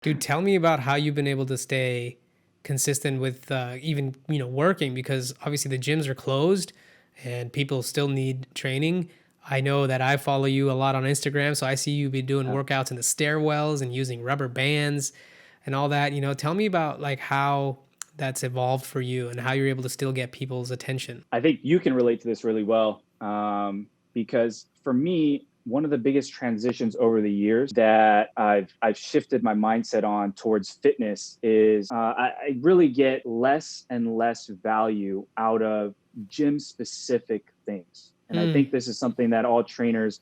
Dude, tell me about how you've been able to stay consistent with even, working because obviously the gyms are closed and people still need training. I know that I follow you a lot on Instagram, so I see you be doing Yeah. workouts in the stairwells and using rubber bands and all that. Tell me about like how that's evolved for you and how you're able to still get people's attention. I think you can relate to this really well, because for me, one of the biggest transitions over the years that I've shifted my mindset on towards fitness is I really get less and less value out of gym specific things, and I Hmm. think this is something that all trainers.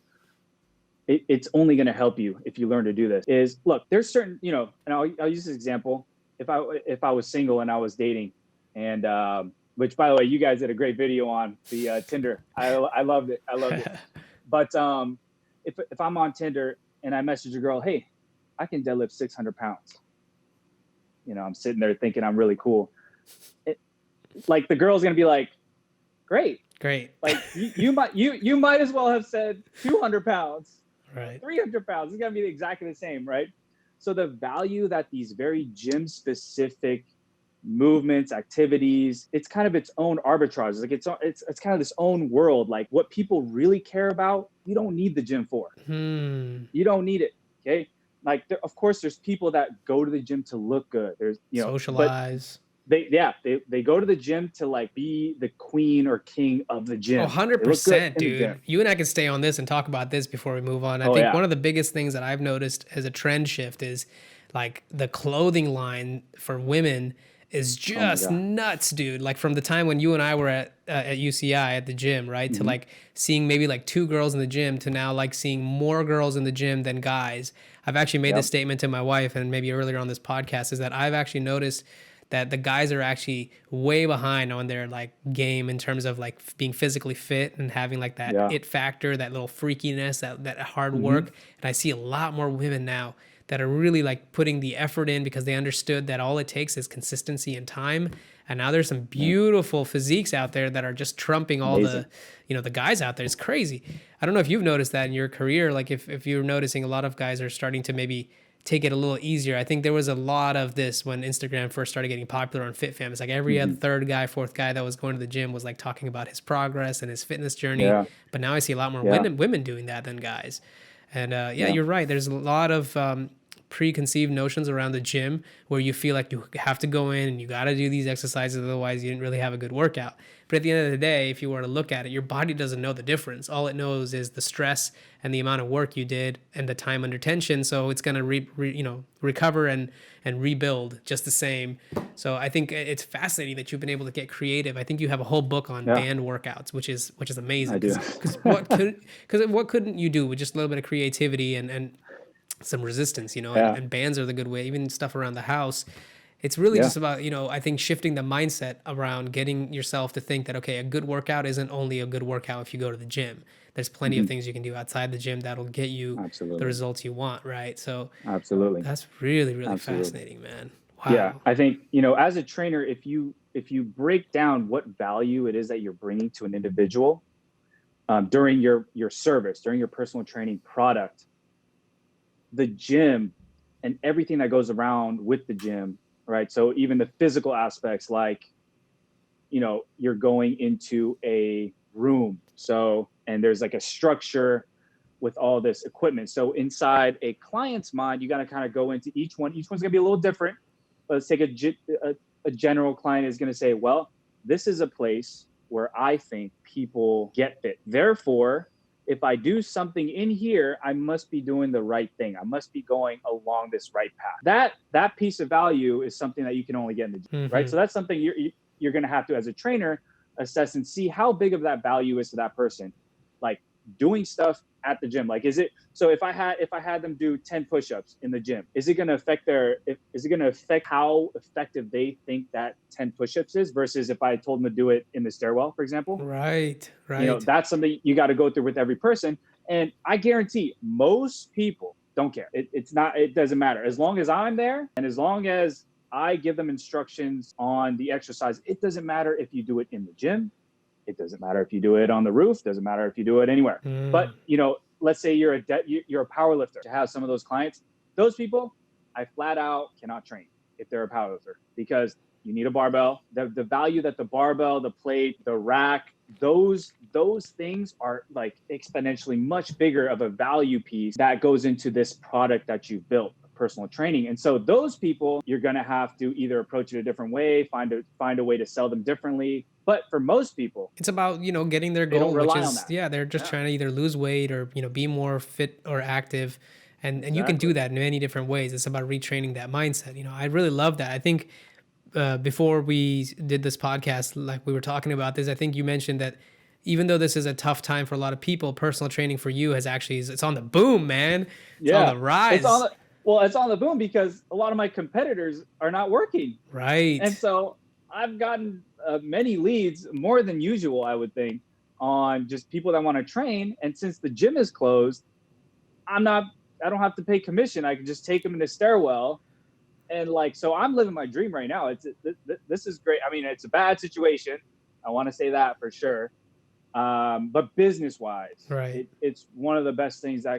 It's only going to help you if you learn to do this. Is look, there's certain, and I'll use this example. If I was single and I was dating, and which by the way, you guys did a great video on the Tinder. I loved it. I loved it. But if I'm on Tinder and I message a girl, hey, I can deadlift 600 pounds. I'm sitting there thinking I'm really cool. It, like the girl's gonna be like, great. Great. Like you might as well have said 200 pounds, Right. 300 pounds. It's gonna be exactly the same, right? So the value that these very gym specific movements, activities, it's kind of its own arbitrage. It's kind of this own world. Like what people really care about, you don't need the gym for. Hmm. You don't need it. Okay. Like of course there's people that go to the gym to look good. But Socialize. they go to the gym to like be the queen or king of the Oh, gym. They look good 100%, in the gym. dude. You and I can stay on this and talk about this before we move on. I Oh think yeah. one of the biggest things that I've noticed as a trend shift is like the clothing line for women is Oh my just god. nuts, dude. Like from the time when you and I were at UCI at the gym, right? To Mm-hmm. like seeing maybe like two girls in the gym to now like seeing more girls in the gym than guys. I've actually made this Yep. statement to my wife and maybe earlier on this podcast is that I've actually noticed that the guys are actually way behind on their like game in terms of like being physically fit and having like that Yeah. it factor, that little freakiness, that hard Mm-hmm. work. And I see a lot more women now that are really like putting the effort in because they understood that all it takes is consistency and time. And now there's some Yeah. beautiful physiques out there that are just trumping all Amazing. the guys out there. It's crazy. I don't know if you've noticed that in your career, like if you're noticing a lot of guys are starting to maybe take it a little easier. I think there was a lot of this when Instagram first started getting popular on FitFam. It's like every other Mm-hmm. third guy, fourth guy that was going to the gym was like talking about his progress and his fitness journey. Yeah. But now I see a lot more Yeah. women doing that than guys. And yeah, Yeah. you're right. There's a lot of preconceived notions around the gym where you feel like you have to go in and you got to do these exercises, otherwise you didn't really have a good workout. But at the end of the day, if you were to look at it, your body doesn't know the difference. All it knows is the stress and the amount of work you did and the time under tension. So it's going to recover and rebuild just the same. So I think it's fascinating that you've been able to get creative. I think you have a whole book on Yeah. band workouts, which is I amazing. do. Because what couldn't you do with just a little bit of creativity and some resistance, and, Yeah. and bands are the good way, even stuff around the house. It's really Yeah. just about, I think shifting the mindset around getting yourself to think that, okay, a good workout isn't only a good workout if you go to the gym. There's plenty of Mm-hmm. things you can do outside the gym that'll get you the Absolutely. results you want, right? So Absolutely. that's really, really Absolutely. fascinating, man. Yeah. Wow. I think, as a trainer, if you break down what value it is that you're bringing to an individual, during your service, during your personal training product, the gym and everything that goes around with the gym, right? So even the physical aspects, like, you're going into a room. So, and there's like a structure with all this equipment. So inside a client's mind, you got to kind of go into each one. Each one's going to be a little different. Let's take a general client is going to say, well, this is a place where I think people get fit. Therefore, if I do something in here, I must be doing the right thing. I must be going along this right path. That piece of value is something that you can only get in the gym, right? Mm-hmm. So that's something you're going to have to, as a trainer, assess and see how big of that value is to that person. Like doing stuff at the gym. Like, is it, so if I had them do 10 push-ups in the gym, is it going to affect how effective they think that 10 push-ups is versus if I told them to do it in the stairwell, for example? Right. Right. That's something you got to go through with every person. And I guarantee most people don't care. It doesn't matter. As long as I'm there and as long as I give them instructions on the exercise, it doesn't matter if you do it in the gym. It doesn't matter if you do it on the roof. Doesn't matter if you do it anywhere. But, Mm. let's say you're a power lifter. To have some of those clients, those people, I flat out cannot train if they're a powerlifter, because you need a barbell. The value that the barbell, the plate, the rack, those things are like exponentially much bigger of a value piece that goes into this product that you've built, personal training. And so those people, you're going to have to either approach it a different way, find a way to sell them differently. But for most people, It's about, getting their they don't goal, which rely on is, that. yeah, they're just Yeah, trying to either lose weight or, be more fit or active. And you can do exactly. that in many different ways. It's about retraining that mindset. I really love that. I think before we did this podcast, like we were talking about this, I think you mentioned that even though this is a tough time for a lot of people, personal training for you has actually, it's on the boom, man. It's on Yeah, the it's on rise. the well, it's on the boom because a lot of my competitors are not working, and Right. so I've gotten many leads, more than usual, I would think, on just people that want to train. And since the gym is closed, I'm not. I don't have to pay commission. I can just take them in the stairwell, and like, so I'm living my dream right now. This is great. I mean, it's a bad situation. I want to say that for sure. But business wise, Right. it's one of the best things that